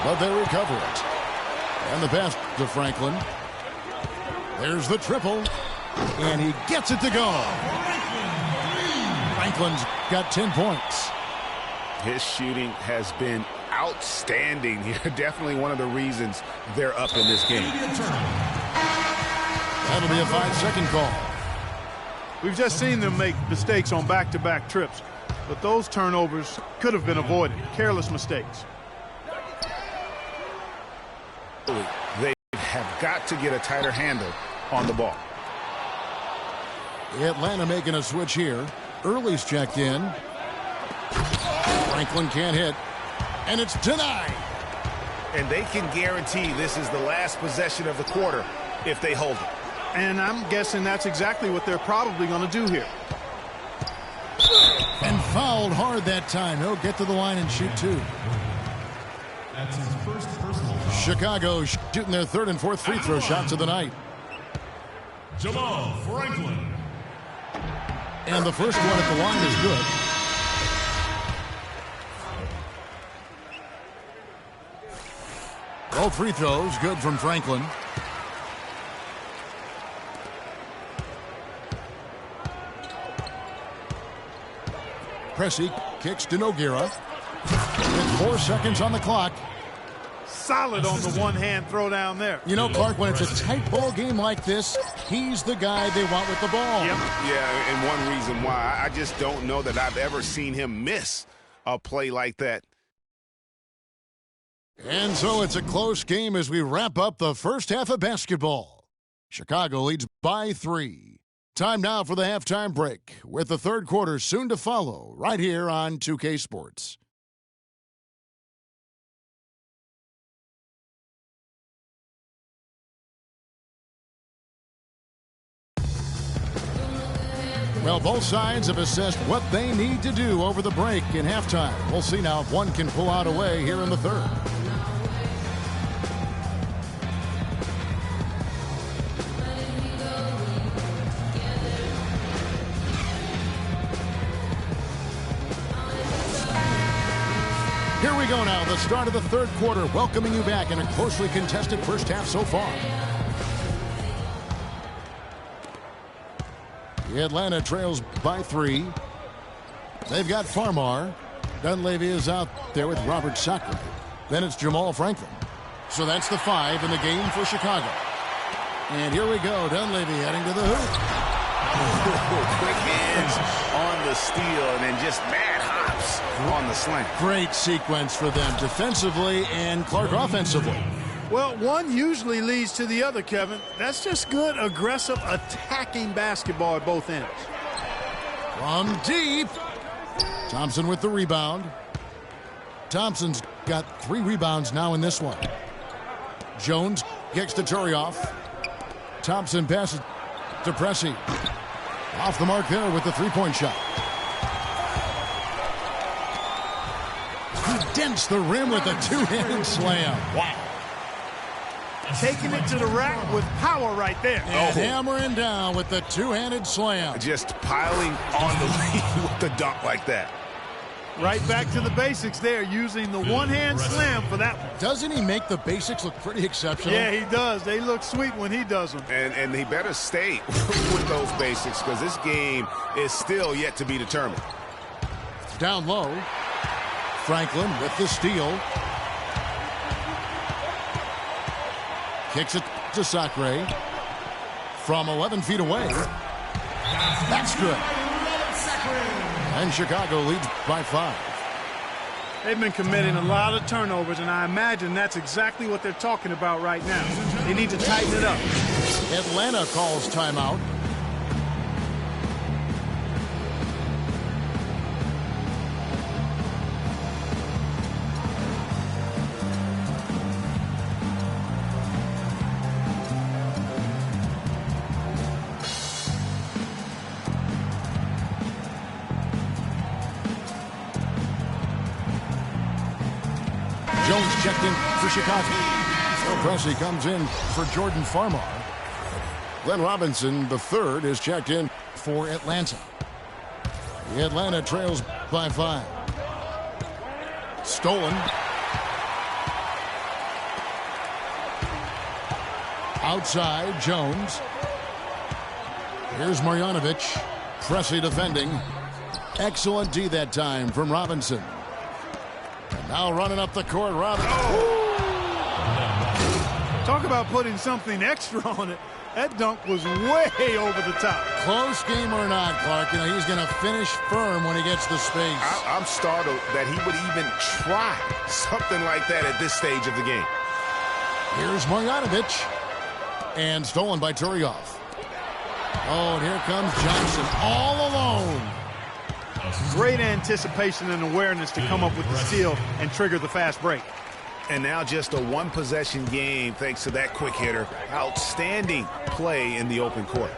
but they recover it. And the pass to Franklin. There's the triple, and he gets it to go. Franklin's got 10 points. His shooting has been outstanding. Definitely one of the reasons they're up in this game. That'll be a 5-second call. We've just seen them make mistakes on back-to-back trips, but those turnovers could have been avoided. Careless mistakes. They have got to get a tighter handle on the ball. Atlanta making a switch here. Early's checked in. Franklin can't hit, and it's denied. And they can guarantee this is the last possession of the quarter if they hold it. And I'm guessing that's exactly what they're probably going to do here. And fouled hard that time. He'll get to the line and shoot two. That's his first personal foul. Chicago shooting their third and fourth free throw shots of the night. Jamal Franklin. And the first one at the line is good. Both free throws good from Franklin. Pressey kicks to Nogueira. With 4 seconds on the clock. Solid on the one-hand throw down there. You know, Clark, when it's a tight ball game like this, he's the guy they want with the ball. Yep. Yeah, and one reason why, I just don't know that I've ever seen him miss a play like that. And so it's a close game as we wrap up the first half of basketball. Chicago leads by 3. Time now for the halftime break, with the third quarter soon to follow, right here on 2K Sports. Well, both sides have assessed what they need to do over the break in halftime. We'll see now if one can pull out away here in the third. Here we go now, the start of the third quarter, welcoming you back in a closely contested first half so far. Atlanta trails by 3. They've got Farmar. Dunleavy is out there with Robert Sacre. Then it's Jamal Franklin. So that's the 5 in the game for Chicago. And here we go, Dunleavy heading to the hoop. Quick hands on the steal and then just mad hops on the slant. Great sequence for them defensively and Clark offensively. Well, one usually leads to the other, Kevin. That's just good, aggressive, attacking basketball at both ends. From deep. Thompson with the rebound. Thompson's got 3 rebounds now in this one. Jones kicks to Turioff. Thompson passes to Pressey. Off the mark there with the three-point shot. He dents the rim with a two-handed slam. Wow. Taking it to the rack with power right there. And hammering down with the two-handed slam. Just piling on the lead with the dunk like that. Right back to the basics there, using the one-hand slam for that one. Doesn't he make the basics look pretty exceptional? Yeah, he does. They look sweet when he does them. And he better stay with those basics because this game is still yet to be determined. Down low. Franklin with the steal. Kicks it to Sacre. From 11 feet away. That's good. And Chicago leads by 5. They've been committing a lot of turnovers, and I imagine that's exactly what they're talking about right now. They need to tighten it up. Atlanta calls timeout. Jones checked in for Chicago. Phil Pressey comes in for Jordan Farmar. Glenn Robinson, the third, is checked in for Atlanta. Atlanta trails by 5. Stolen. Outside, Jones. Here's Marjanovic. Pressy defending. Excellent D that time from Robinson. And now running up the court, Robinson. Talk about putting something extra on it. That dunk was way over the top. Close game or not, Clark, he's going to finish firm when he gets the space. I'm startled that he would even try something like that at this stage of the game. Here's Marjanovic. And stolen by Turioff. Oh, and here comes Johnson all alone. Great anticipation and awareness to come up with the steal and trigger the fast break. And now just a one-possession game thanks to that quick hitter. Outstanding play in the open court.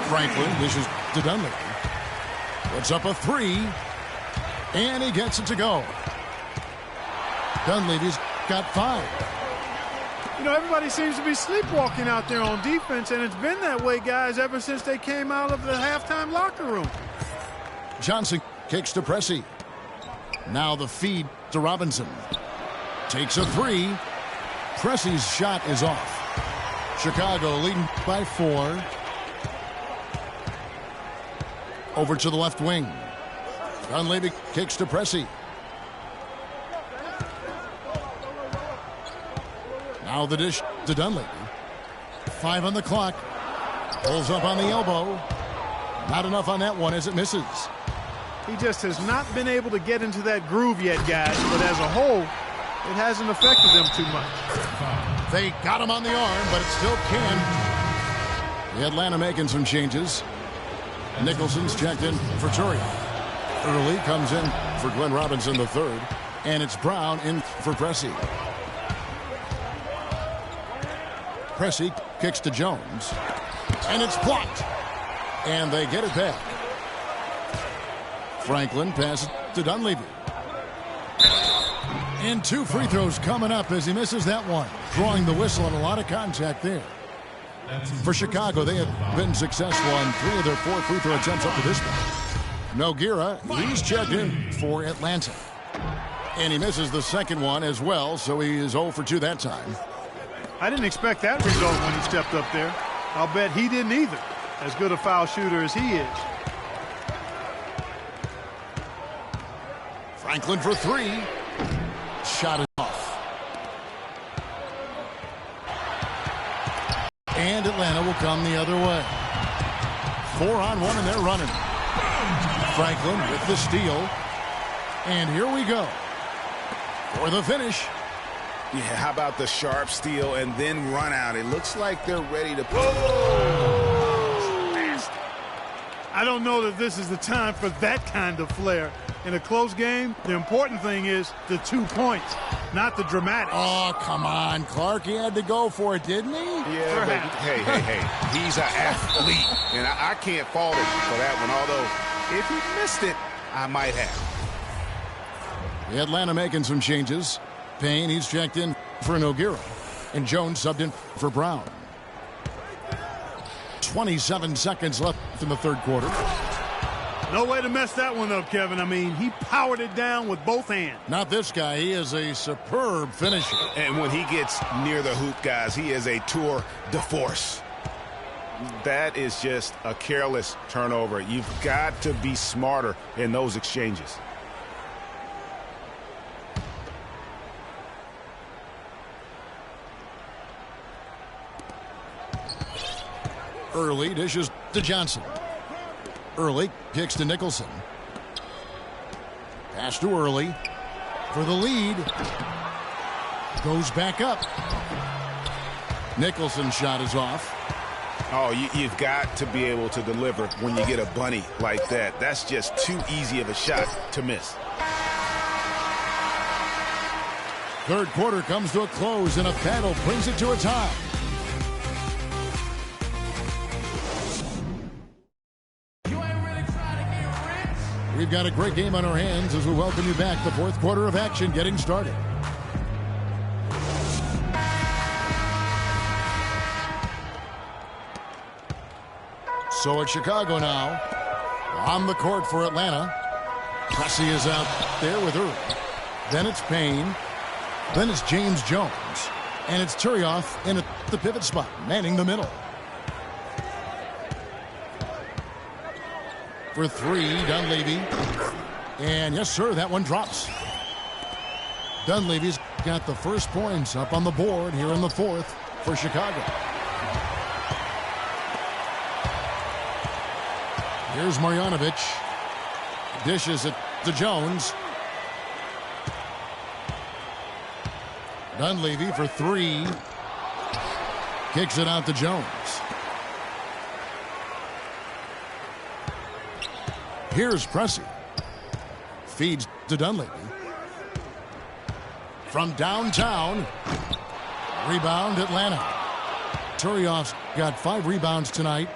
Franklin dishes to Dunleavy. Puts up a three. And he gets it to go. Dunleavy's got 5. You know, everybody seems to be sleepwalking out there on defense, and it's been that way, guys, ever since they came out of the halftime locker room. Johnson kicks to Pressy. Now the feed to Robinson. Takes a 3. Pressy's shot is off. Chicago leading by 4. Over to the left wing. Dunleavy kicks to Pressy. Now the dish to Dunleavy. 5 on the clock. Pulls up on the elbow. Not enough on that one as it misses. He just has not been able to get into that groove yet, guys. But as a whole, it hasn't affected them too much. They got him on the arm, but it still can. The Atlanta making some changes. Nicholson's checked in for Turioff. Early comes in for Glenn Robinson III. And it's Brown in for Pressy. Pressy kicks to Jones. And it's blocked. And they get it back. Franklin passes to Dunleavy. And 2 free throws coming up as he misses that one. Drawing the whistle and a lot of contact there. For Chicago, they have been successful on 3 of their 4 free throw attempts up to this point. Nogueira, he's checked in for Atlanta. And he misses the second one as well, so he is 0 for 2 that time. I didn't expect that result when he stepped up there. I'll bet he didn't either, as good a foul shooter as he is. Franklin for 3. Shot is off. And Atlanta will come the other way. 4-on-1 and they're running. Franklin with the steal. And here we go for the finish. Yeah, how about the sharp steal and then run out? It looks like they're ready to... I don't know that this is the time for that kind of flair. In a close game, the important thing is the 2 points, not the dramatics. Oh, come on, Clark. He had to go for it, didn't he? Yeah, but hey. He's an athlete, and I can't fault him for that one, although if he missed it, I might have. The Atlanta making some changes. Payne, he's checked in for Nogueira. And Jones subbed in for Brown. 27 seconds left in the third quarter. No way to mess that one up, Kevin. I mean, he powered it down with both hands. Not this guy. He is a superb finisher. And when he gets near the hoop, guys, he is a tour de force. That is just a careless turnover. You've got to be smarter in those exchanges. Early dishes to Johnson. Early kicks to Nicholson. Pass to Early for the lead. Goes back up. Nicholson's shot is off. Oh, you've got to be able to deliver when you get a bunny like that. That's just too easy of a shot to miss. Third quarter comes to a close and a battle brings it to a tie. We've got a great game on our hands as we welcome you back. The fourth quarter of action getting started. So it's Chicago now. On the court for Atlanta. Pressy is out there with Early. Then it's Payne. Then it's James Jones. And it's Turioff in at the pivot spot, manning the middle. For three, Dunleavy. And yes, sir, that one drops. Dunleavy's got the first points up on the board here in the fourth for Chicago. Here's Marjanovic. Dishes it to Jones. Dunleavy for three. Kicks it out to Jones. Here's Pressey. Feeds to Dunleavy. From downtown. Rebound Atlanta. Turioff's got 5 rebounds tonight.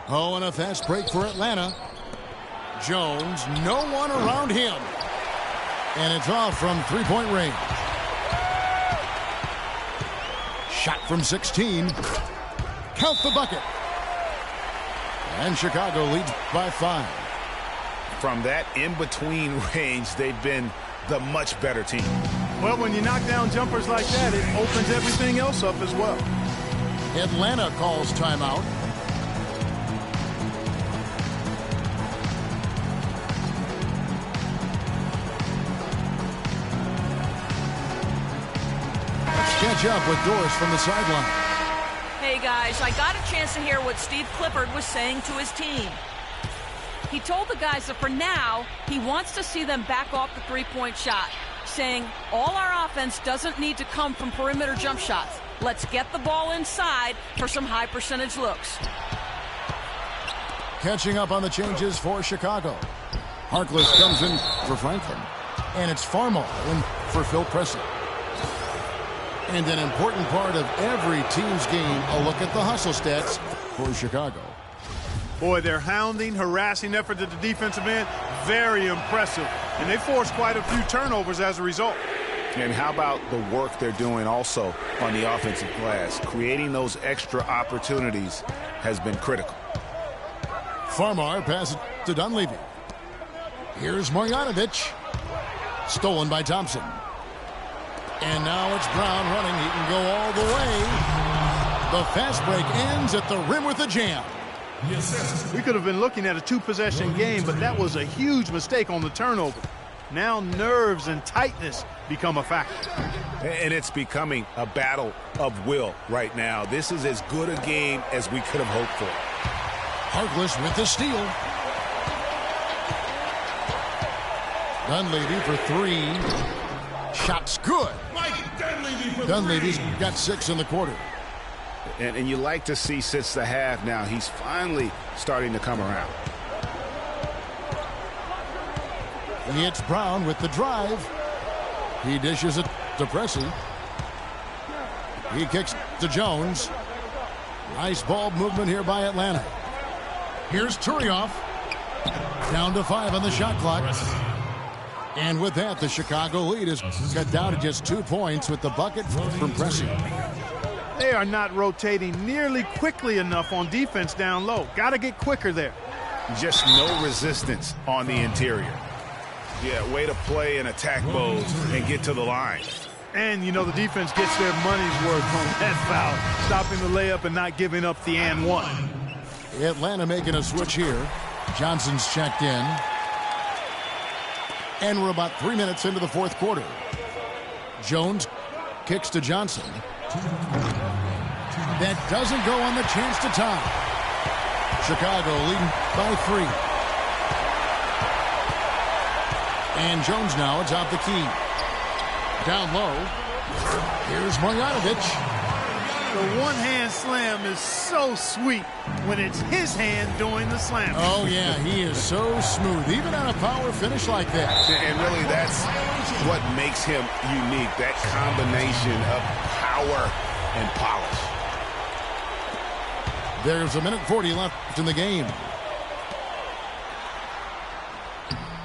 Oh, and a fast break for Atlanta. Jones, no one around him. And it's off from three-point range. Shot from 16. Count the bucket. And Chicago leads by 5. From that in-between range, they've been the much better team. Well, when you knock down jumpers like that, it opens everything else up as well. Atlanta calls timeout. Catch up with Doris from the sideline. Hey guys, I got a chance to hear what Steve Clifford was saying to his team. He told the guys that for now, he wants to see them back off the three-point shot, saying all our offense doesn't need to come from perimeter jump shots. Let's get the ball inside for some high percentage looks. Catching up on the changes for Chicago. Harkless comes in for Franklin. And it's Farmall in for Phil Pressey. And an important part of every team's game, a look at the hustle stats for Chicago. Boy, their hounding, harassing effort at the defensive end, very impressive. And they forced quite a few turnovers as a result. And how about the work they're doing also on the offensive glass? Creating those extra opportunities has been critical. Farmar passes to Dunleavy. Here's Marjanovic. Stolen by Thompson. And now it's Brown running. He can go all the way. The fast break ends at the rim with a jam. We could have been looking at a two-possession game, but that was a huge mistake on the turnover. Now nerves and tightness become a factor. And it's becoming a battle of will right now. This is as good a game as we could have hoped for. Harkless with the steal. Dunleavy for three. Shot's good. Dunleavy's got 6 in the quarter. And you like to see since the half now, he's finally starting to come around. It's Brown with the drive. He dishes it to Pressey. He kicks to Jones. Nice ball movement here by Atlanta. Here's Turioff. Down to 5 on the shot clock. And with that, the Chicago lead is cut down to just 2 points with the bucket from Pressey. They are not rotating nearly quickly enough on defense down low. Got to get quicker there. Just no resistance on the interior. Yeah, way to play in attack mode and get to the line. And, you know, the defense gets their money's worth on that foul, stopping the layup and not giving up the and one. Atlanta making a switch here. Johnson's checked in. And we're about 3 minutes into the fourth quarter. Jones kicks to Johnson. That doesn't go on the chance to tie. Chicago leading by 3. And Jones now atop the key. Down low. Here's Marjanovic. The one-hand slam is so sweet when it's his hand doing the slam. Oh, yeah, he is so smooth, even on a power finish like that. And really, that's what makes him unique, that combination of power and polish. There's a minute 40 left in the game.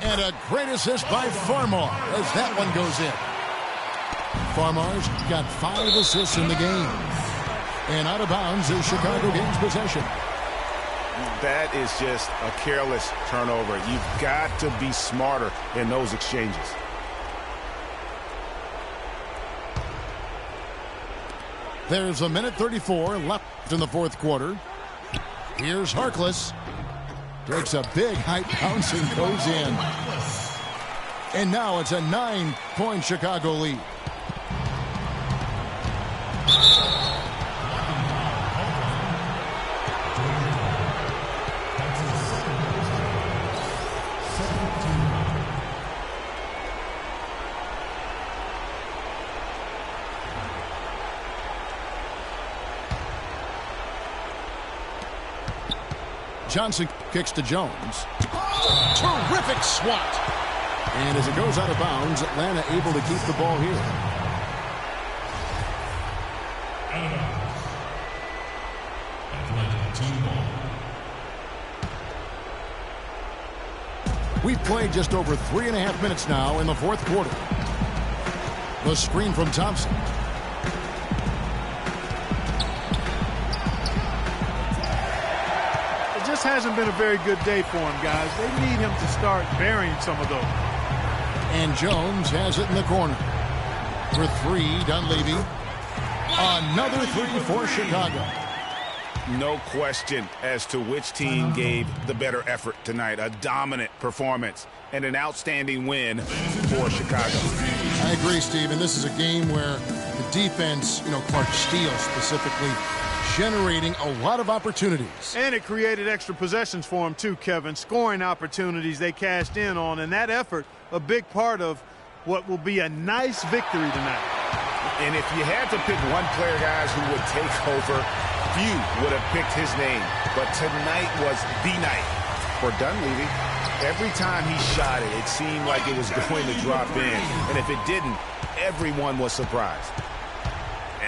And a great assist by Farmar as that one goes in. Farmar's got 5 assists in the game. And out of bounds is Chicago gains possession. That is just a careless turnover. You've got to be smarter in those exchanges. There's a minute 34 left in the fourth quarter. Here's Harkless. Takes a big height bounce and goes in. And now it's a 9-point Chicago lead. Johnson kicks to Jones. Terrific swat. And as it goes out of bounds, Atlanta able to keep the ball here. Atlanta team ball. We've played just over 3.5 minutes now in the fourth quarter. The screen from Thompson. Hasn't been a very good day for him, guys. They need him to start burying some of those. And Jones has it in the corner. For three, Dunleavy. Another three for Chicago. No question as to which team gave the better effort tonight. A dominant performance and an outstanding win for Chicago. I agree, Steve. And this is a game where the defense, Clark Steele specifically, generating a lot of opportunities. And it created extra possessions for him too, Kevin. Scoring opportunities they cashed in on, and that effort a big part of what will be a nice victory tonight. And if you had to pick one player, guys, who would take over, few would have picked his name. But tonight was the night for Dunleavy. Every time he shot it, it seemed like it was going to drop in. And if it didn't, everyone was surprised.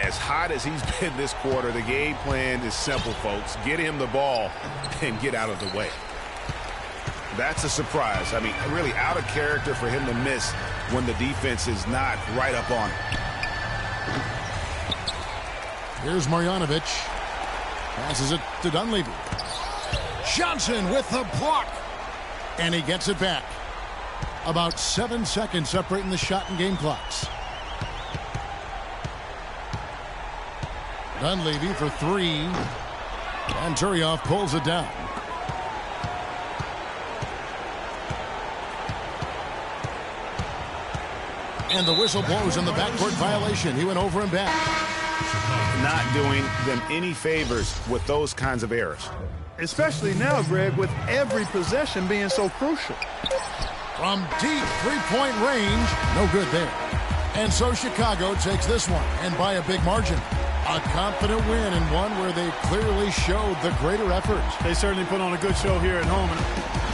As hot as he's been this quarter, the game plan is simple, folks. Get him the ball and get out of the way. That's a surprise. I mean, really out of character for him to miss when the defense is not right up on him. Here's Marjanovic. Passes it to Dunleavy. Johnson with the block. And he gets it back. About 7 seconds separating the shot and game clocks. Dunleavy for three. And Turioff pulls it down. And the whistle blows on the backcourt violation. He went over and back. Not doing them any favors with those kinds of errors. Especially now, Greg, with every possession being so crucial. From deep three-point range, no good there. And so Chicago takes this one, and by a big margin. A confident win, and one where they clearly showed the greater effort. They certainly put on a good show here at home.